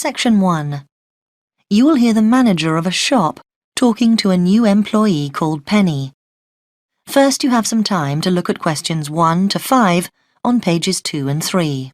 Section 1. You will hear the manager of a shop talking to a new employee called Penny. First, you have some time to look at questions 1 to 5 on pages 2 and 3.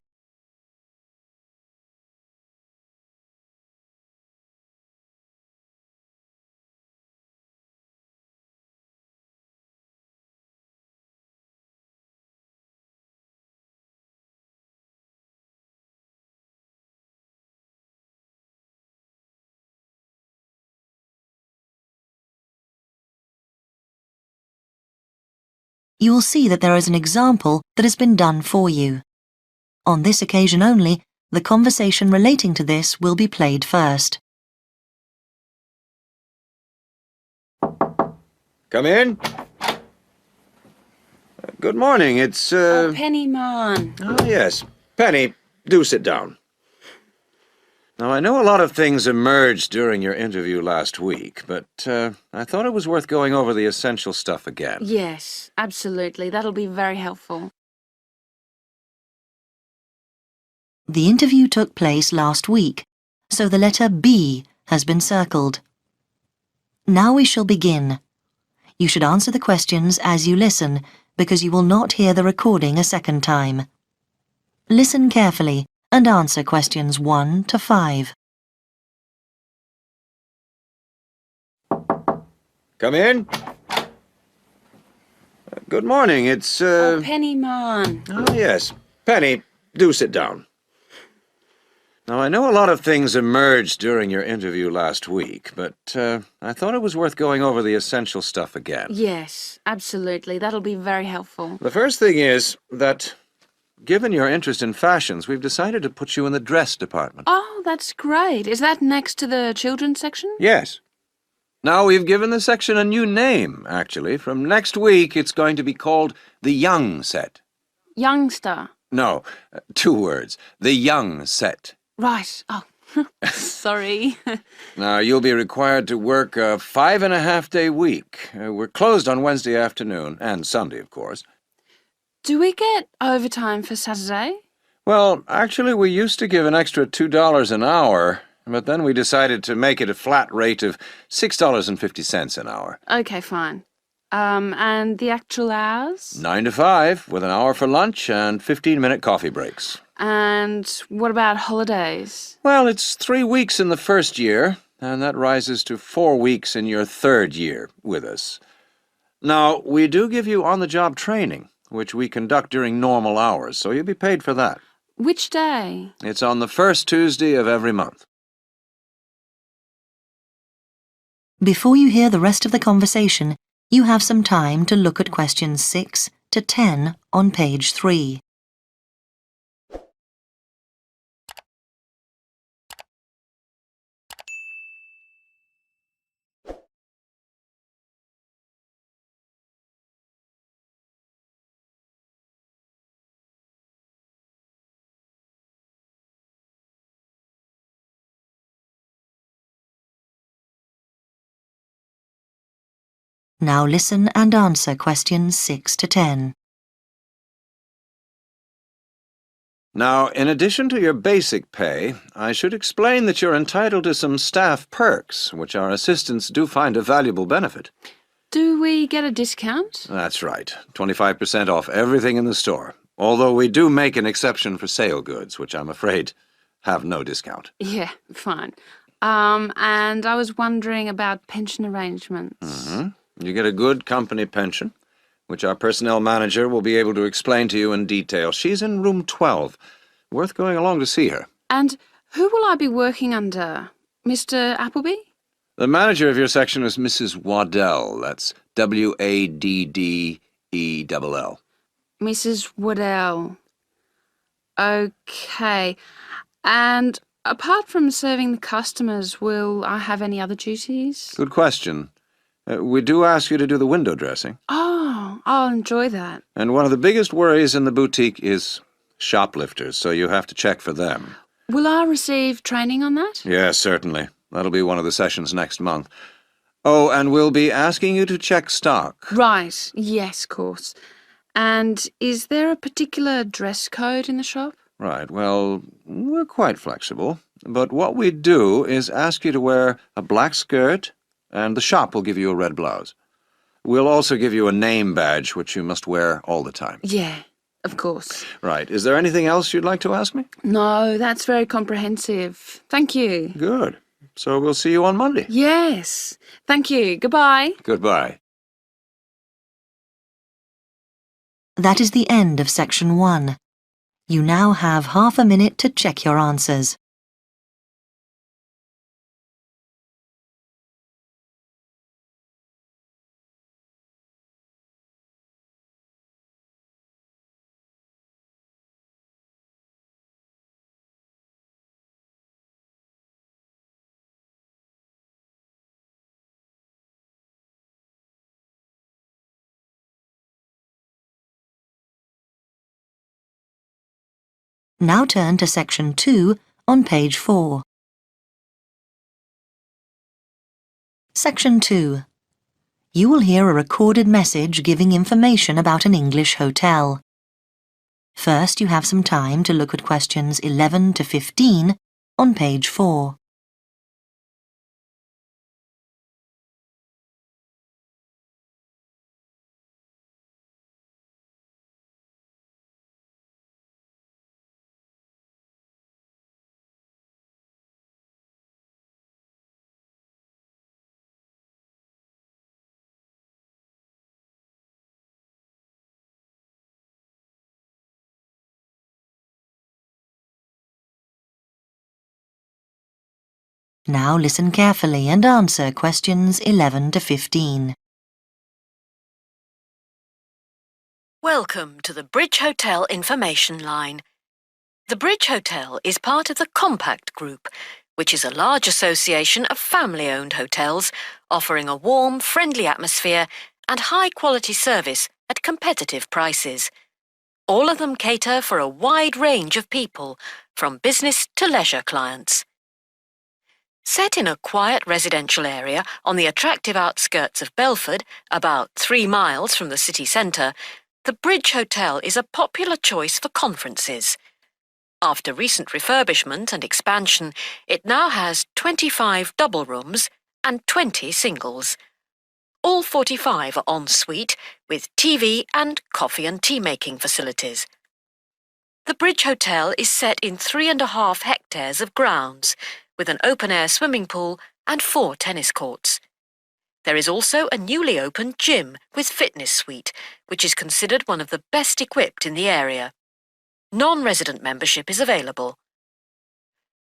You will see that there is an example that has been done for you. On this occasion only, the conversation relating to this will be played first. Come in. Good morning, it's, Oh, Penny, man. Oh, yes. Penny, do sit down. Now, I know a lot of things emerged during your interview last week, but I thought it was worth going over the essential stuff again. Yes, absolutely. That'll be very helpful. The interview took place last week, so the letter B has been circled. Now we shall begin. You should answer the questions as you listen, because you will not hear the recording a second time. Listen carefully and answer questions 1 to 5. Come in. Good morning, it's, Oh, Penny, man. Oh, yes. Penny, do sit down. Now, I know a lot of things emerged during your interview last week, but I thought it was worth going over the essential stuff again. Yes, absolutely. That'll be very helpful. The first thing is that, given your interest in fashions, we've decided to put you in the dress department. Oh, that's great. Is that next to the children's section? Yes. Now, we've given the section a new name, actually. From next week, it's going to be called the Young Set. Youngster. No, 2 words. The Young Set. Right. Oh, sorry. Now, you'll be required to work a 5.5-day week. We're closed on Wednesday afternoon, and Sunday, of course. Do we get overtime for Saturday? Well, actually, we used to give an extra $2 an hour, but then we decided to make it a flat rate of $6.50 an hour. Okay, fine. And the actual hours? 9 to 5, with an hour for lunch and 15-minute coffee breaks. And what about holidays? Well, it's 3 weeks in the first year, and that rises to 4 weeks in your 3rd year with us. Now, we do give you on-the-job training, which we conduct during normal hours, so you'll be paid for that. Which day? It's on the first Tuesday of every month. Before you hear the rest of the conversation, you have some time to look at questions 6 to 10 on page 3. Now listen and answer questions 6 to 10. Now, in addition to your basic pay, I should explain that you're entitled to some staff perks, which our assistants do find a valuable benefit. Do we get a discount? That's right, 25% off everything in the store, although we do make an exception for sale goods, which I'm afraid have no discount. Yeah, fine. And I was wondering about pension arrangements. You get a good company pension, which our personnel manager will be able to explain to you in detail. She's in room 12. Worth going along to see her. And who will I be working under? Mr. Appleby? The manager of your section is Mrs. Waddell. That's W-A-D-D-E-L-L. Mrs. Waddell. Okay. And apart from serving the customers, will I have any other duties? Good question. We do ask you to do the window dressing. Oh, I'll enjoy that. And one of the biggest worries in the boutique is shoplifters, so you have to check for them. Will I receive training on that? Yes, certainly. That'll be one of the sessions next month. Oh, and we'll be asking you to check stock. Right. Yes, of course. And is there a particular dress code in the shop? Right, well, we're quite flexible. But what we do is ask you to wear a black skirt, and the shop will give you a red blouse. We'll also give you a name badge, which you must wear all the time. Yeah, of course. Right. Is there anything else you'd like to ask me? No, that's very comprehensive. Thank you. Good. So we'll see you on Monday. Yes. Thank you. Goodbye. Goodbye. That is the end of section 1. You now have half a minute to check your answers. Now turn to section 2 on page 4. Section 2. You will hear a recorded message giving information about an English hotel. First, you have some time to look at questions 11 to 15 on page 4. Now listen carefully and answer questions 11 to 15. Welcome to the Bridge Hotel information line. The Bridge Hotel is part of the Compact Group, which is a large association of family-owned hotels offering a warm, friendly atmosphere and high-quality service at competitive prices. All of them cater for a wide range of people, from business to leisure clients. Set in a quiet residential area on the attractive outskirts of Belford, about 3 miles from the city centre, the Bridge Hotel is a popular choice for conferences. After recent refurbishment and expansion, it now has 25 double rooms and 20 singles. All 45 are en suite with TV and coffee and tea making facilities. The Bridge Hotel is set in 3.5 hectares of grounds, with an open-air swimming pool and 4 tennis courts. There is also a newly opened gym with fitness suite, which is considered one of the best equipped in the area. Non-resident membership is available.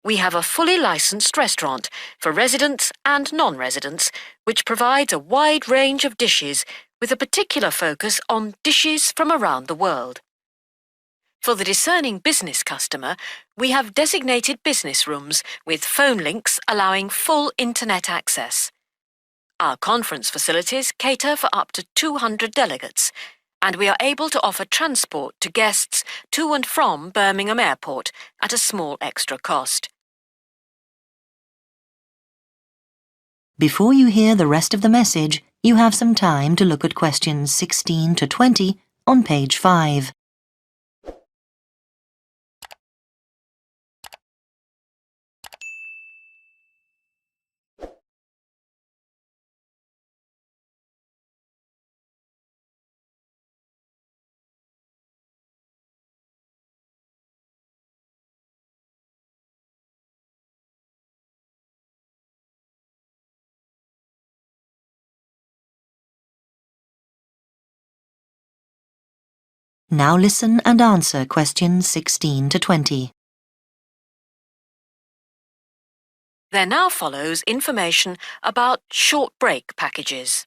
We have a fully licensed restaurant for residents and non-residents, which provides a wide range of dishes with a particular focus on dishes from around the world. For the discerning business customer, we have designated business rooms with phone links allowing full internet access. Our conference facilities cater for up to 200 delegates, and we are able to offer transport to guests to and from Birmingham Airport at a small extra cost. Before you hear the rest of the message, you have some time to look at questions 16 to 20 on page 5. Now listen and answer questions 16 to 20. There now follows information about short break packages.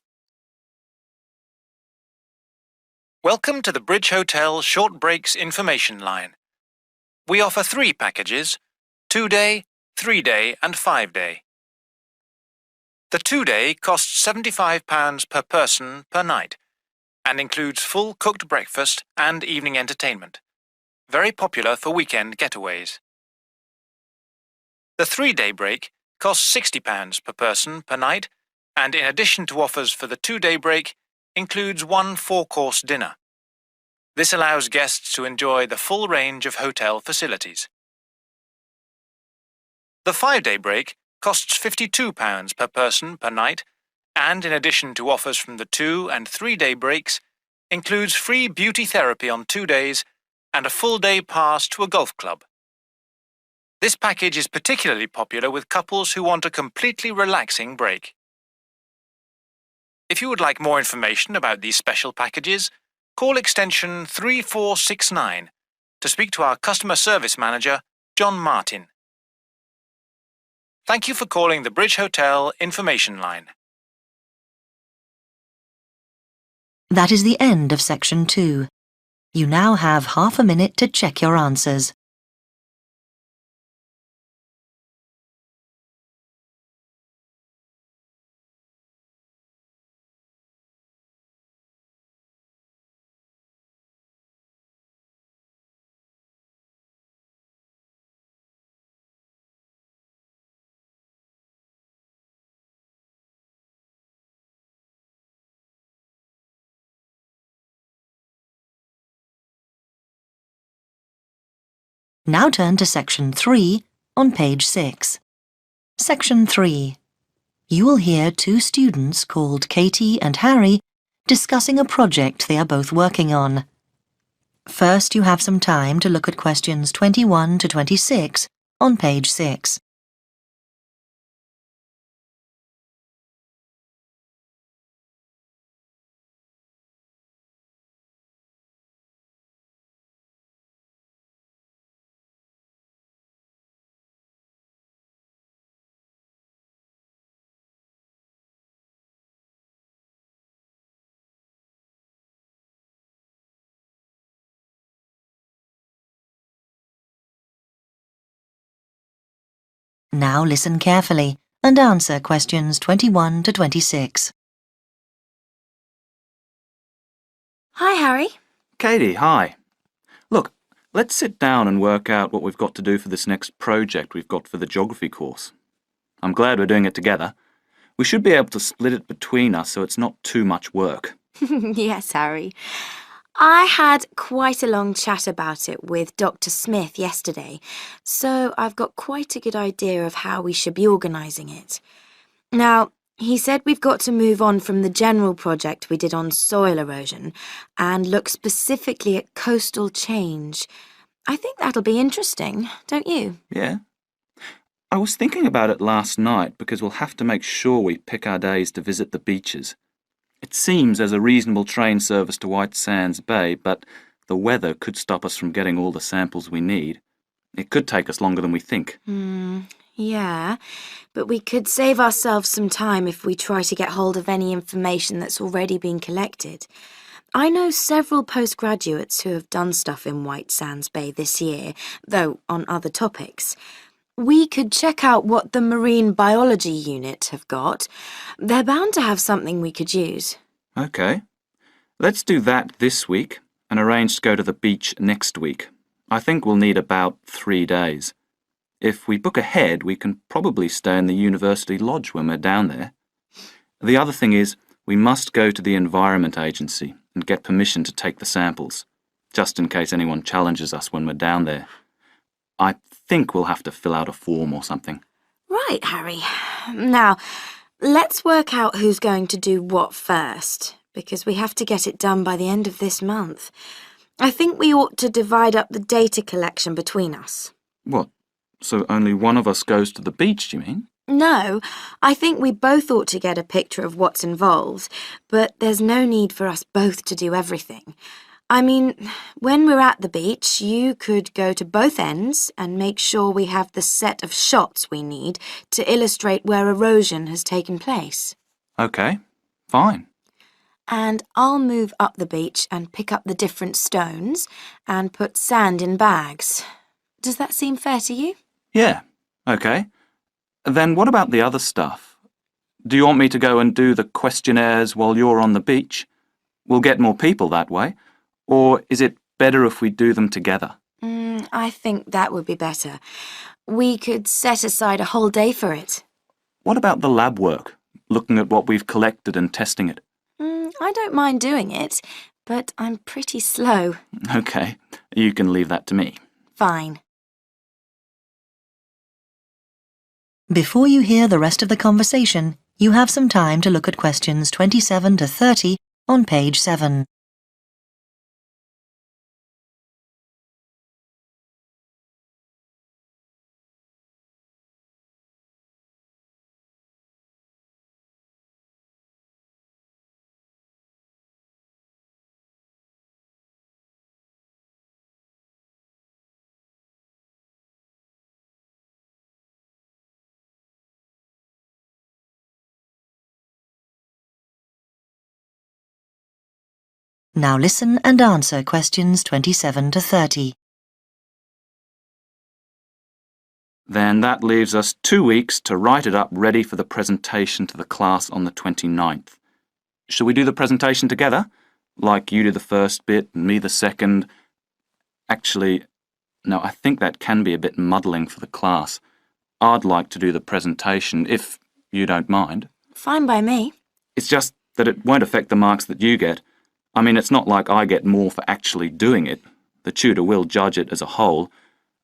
Welcome to the Bridge Hotel Short Breaks information line. We offer 3 packages: 2-day, 3-day and 5-day. The 2-day costs £75 per person per night and includes full cooked breakfast and evening entertainment. Very popular for weekend getaways. The 3-day break costs £60 per person per night and, in addition to offers for the 2-day break, includes 1 4-course dinner. This allows guests to enjoy the full range of hotel facilities. The 5-day break costs £52 per person per night, and in addition to offers from the 2- and 3-day breaks, includes free beauty therapy on 2 days and a full-day pass to a golf club. This package is particularly popular with couples who want a completely relaxing break. If you would like more information about these special packages, call extension 3469 to speak to our customer service manager, John Martin. Thank you for calling the Bridge Hotel information line. That is the end of section 2. You now have half a minute to check your answers. Now turn to section 3 on page 6. Section 3. You will hear 2 students called Katie and Harry discussing a project they are both working on. First, you have some time to look at questions 21 to 26 on page 6. Now listen carefully and answer questions 21 to 26. Hi, Harry. Katie, hi. Look, let's sit down and work out what we've got to do for this next project we've got for the geography course. I'm glad we're doing it together. We should be able to split it between us so it's not too much work. Yes, Harry. I had quite a long chat about it with Dr. Smith yesterday, so I've got quite a good idea of how we should be organising it. Now, he said we've got to move on from the general project we did on soil erosion and look specifically at coastal change. I think that'll be interesting, don't you? Yeah? I was thinking about it last night because we'll have to make sure we pick our days to visit the beaches. It seems there's a reasonable train service to White Sands Bay, but the weather could stop us from getting all the samples we need. It could take us longer than we think. Yeah, but we could save ourselves some time if we try to get hold of any information that's already been collected. I know several postgraduates who have done stuff in White Sands Bay this year, though on other topics. We could check out what the Marine Biology Unit have got. They're bound to have something we could use. OK. Let's do that this week and arrange to go to the beach next week. I think we'll need about 3 days. If we book ahead, we can probably stay in the University Lodge when we're down there. The other thing is, we must go to the Environment Agency and get permission to take the samples, just in case anyone challenges us when we're down there. I think we'll have to fill out a form or something. Right, Harry. Now, let's work out who's going to do what first, because we have to get it done by the end of this month. I think we ought to divide up the data collection between us. What? So only one of us goes to the beach, do you mean? No, I think we both ought to get a picture of what's involved, but there's no need for us both to do everything. I mean, when we're at the beach, you could go to both ends and make sure we have the set of shots we need to illustrate where erosion has taken place. OK, fine. And I'll move up the beach and pick up the different stones and put sand in bags. Does that seem fair to you? Yeah, OK. Then what about the other stuff? Do you want me to go and do the questionnaires while you're on the beach? We'll get more people that way. Or is it better if we do them together? I think that would be better. We could set aside a whole day for it. What about the lab work, looking at what we've collected and testing it? I don't mind doing it, but I'm pretty slow. OK, you can leave that to me. Fine. Before you hear the rest of the conversation, you have some time to look at questions 27 to 30 on page 7. Now listen and answer questions 27 to 30. Then that leaves us 2 weeks to write it up ready for the presentation to the class on the 29th. Shall we do the presentation together? Like you do the first bit and me the second? Actually, no, I think that can be a bit muddling for the class. I'd like to do the presentation, if you don't mind. Fine by me. It's just that it won't affect the marks that you get. I mean, it's not like I get more for actually doing it. The tutor will judge it as a whole.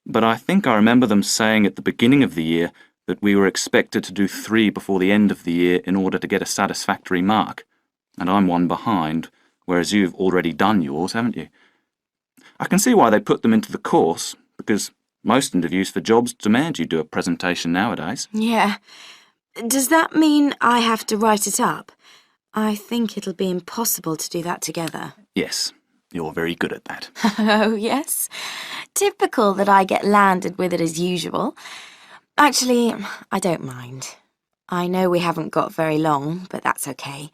But I think I remember them saying at the beginning of the year that we were expected to do 3 before the end of the year in order to get a satisfactory mark. And I'm 1 behind, whereas you've already done yours, haven't you? I can see why they put them into the course, because most interviews for jobs demand you do a presentation nowadays. Yeah. Does that mean I have to write it up? I think it'll be impossible to do that together. Yes, you're very good at that. Oh, yes. Typical that I get landed with it as usual. Actually, I don't mind. I know we haven't got very long, but that's okay.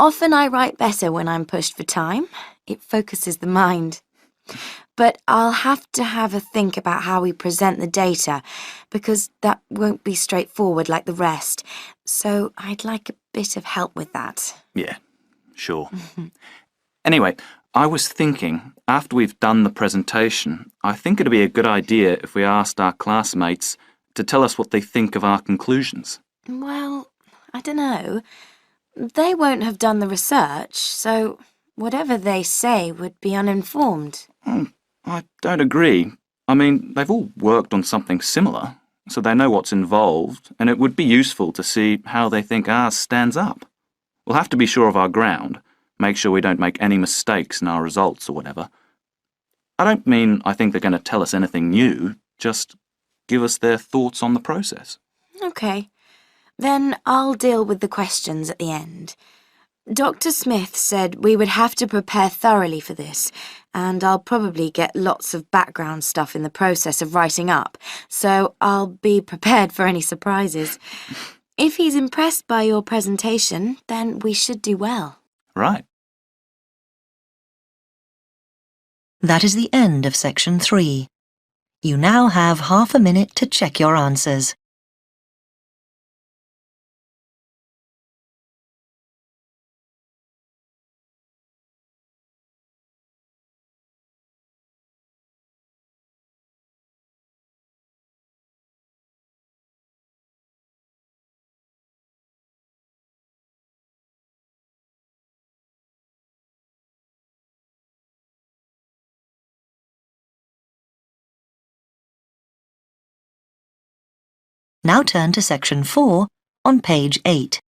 Often I write better when I'm pushed for time. It focuses the mind. But I'll have to have a think about how we present the data, because that won't be straightforward like the rest. So I'd like a bit of help with that. Yeah, sure. Anyway, I was thinking, after we've done the presentation, I think it'd be a good idea if we asked our classmates to tell us what they think of our conclusions. Well, I don't know. They won't have done the research, so whatever they say would be uninformed. I don't agree. I mean, they've all worked on something similar, so they know what's involved, and it would be useful to see how they think ours stands up. We'll have to be sure of our ground, make sure we don't make any mistakes in our results or whatever. I don't mean I think they're going to tell us anything new, just give us their thoughts on the process. OK. Then I'll deal with the questions at the end. Dr. Smith said we would have to prepare thoroughly for this, and I'll probably get lots of background stuff in the process of writing up, so I'll be prepared for any surprises. If he's impressed by your presentation, then we should do well. Right. That is the end of section 3. You now have half a minute to check your answers. Now turn to section 4 on page 8.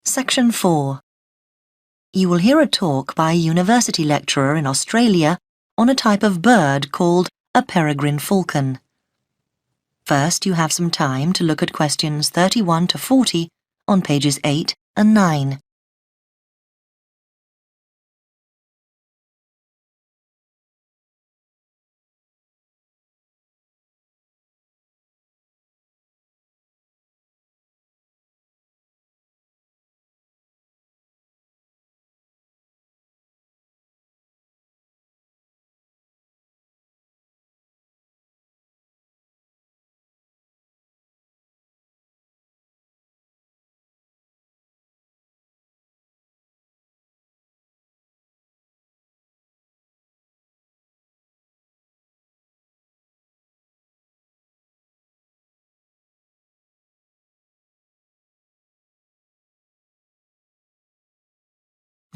Section 4. You will hear a talk by a university lecturer in Australia on a type of bird called a peregrine falcon. First, you have some time to look at questions 31 to 40 on pages 8 and 9.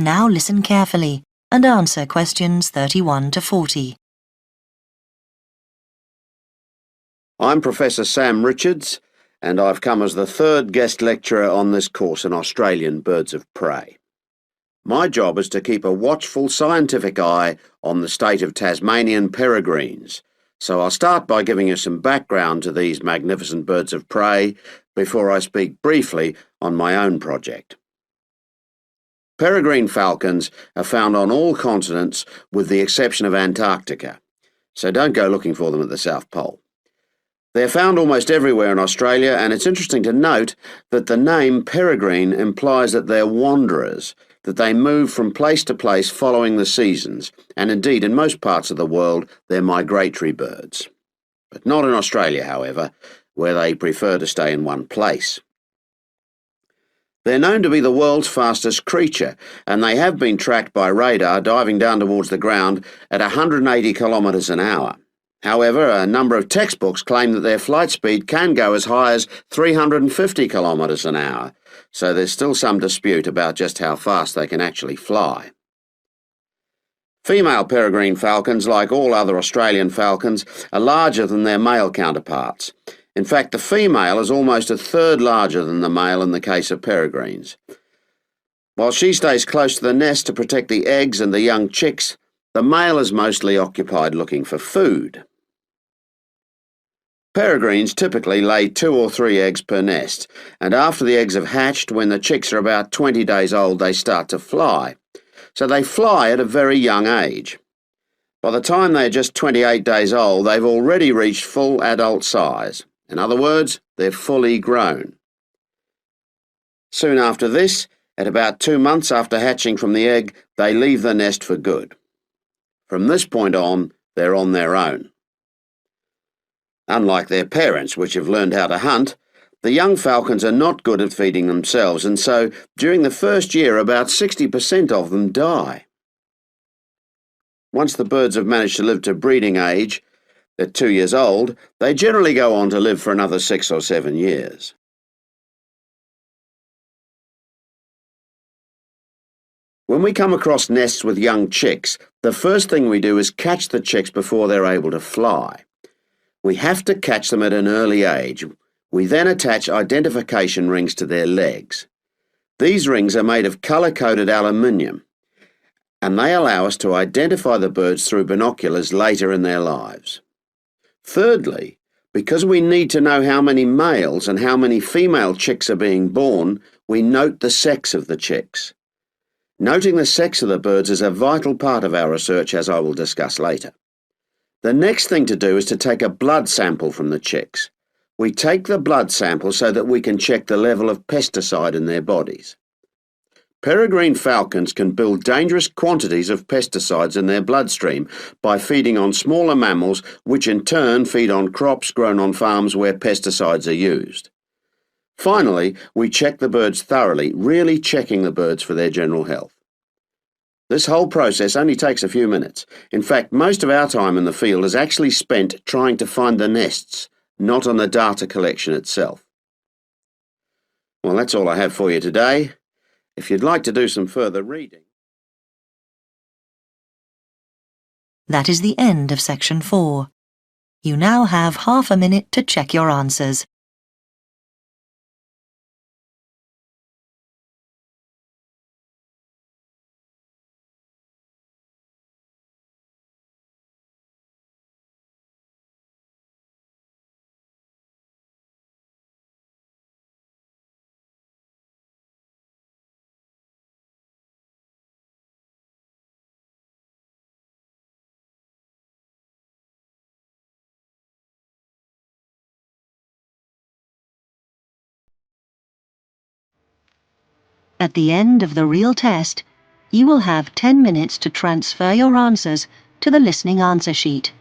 Now listen carefully and answer questions 31 to 40. I'm Professor Sam Richards, and I've come as the third guest lecturer on this course in Australian birds of prey. My job is to keep a watchful scientific eye on the state of Tasmanian peregrines, so I'll start by giving you some background to these magnificent birds of prey before I speak briefly on my own project. Peregrine falcons are found on all continents with the exception of Antarctica, so don't go looking for them at the South Pole. They're found almost everywhere in Australia, and it's interesting to note that the name peregrine implies that they're wanderers, that they move from place to place following the seasons, and indeed in most parts of the world they're migratory birds. But not in Australia, however, where they prefer to stay in one place. They're known to be the world's fastest creature, and they have been tracked by radar diving down towards the ground at 180 kilometres an hour. However, a number of textbooks claim that their flight speed can go as high as 350 kilometres an hour, so there's still some dispute about just how fast they can actually fly. Female peregrine falcons, like all other Australian falcons, are larger than their male counterparts. In fact, the female is almost a third larger than the male in the case of peregrines. While she stays close to the nest to protect the eggs and the young chicks, the male is mostly occupied looking for food. Peregrines typically lay 2 or 3 eggs per nest, and after the eggs have hatched, when the chicks are about 20 days old, they start to fly. So they fly at a very young age. By the time they're just 28 days old, they've already reached full adult size. In other words, they're fully grown. Soon after this, at about 2 months after hatching from the egg, they leave the nest for good. From this point on, they're on their own. Unlike their parents, which have learned how to hunt, the young falcons are not good at feeding themselves, and so during the first year about 60% of them die. Once the birds have managed to live to breeding age, at 2 years old, they generally go on to live for another 6 or 7 years. When we come across nests with young chicks, the first thing we do is catch the chicks before they're able to fly. We have to catch them at an early age. We then attach identification rings to their legs. These rings are made of colour-coded aluminium, and they allow us to identify the birds through binoculars later in their lives. Thirdly, because we need to know how many males and how many female chicks are being born, we note the sex of the chicks. Noting the sex of the birds is a vital part of our research, as I will discuss later. The next thing to do is to take a blood sample from the chicks. We take the blood sample so that we can check the level of pesticide in their bodies. Peregrine falcons can build dangerous quantities of pesticides in their bloodstream by feeding on smaller mammals, which in turn feed on crops grown on farms where pesticides are used. Finally, we check the birds thoroughly, really checking the birds for their general health. This whole process only takes a few minutes. In fact, most of our time in the field is actually spent trying to find the nests, not on the data collection itself. Well, that's all I have for you today. If you'd like to do some further reading... That is the end of section 4. You now have half a minute to check your answers. At the end of the real test, you will have 10 minutes to transfer your answers to the listening answer sheet.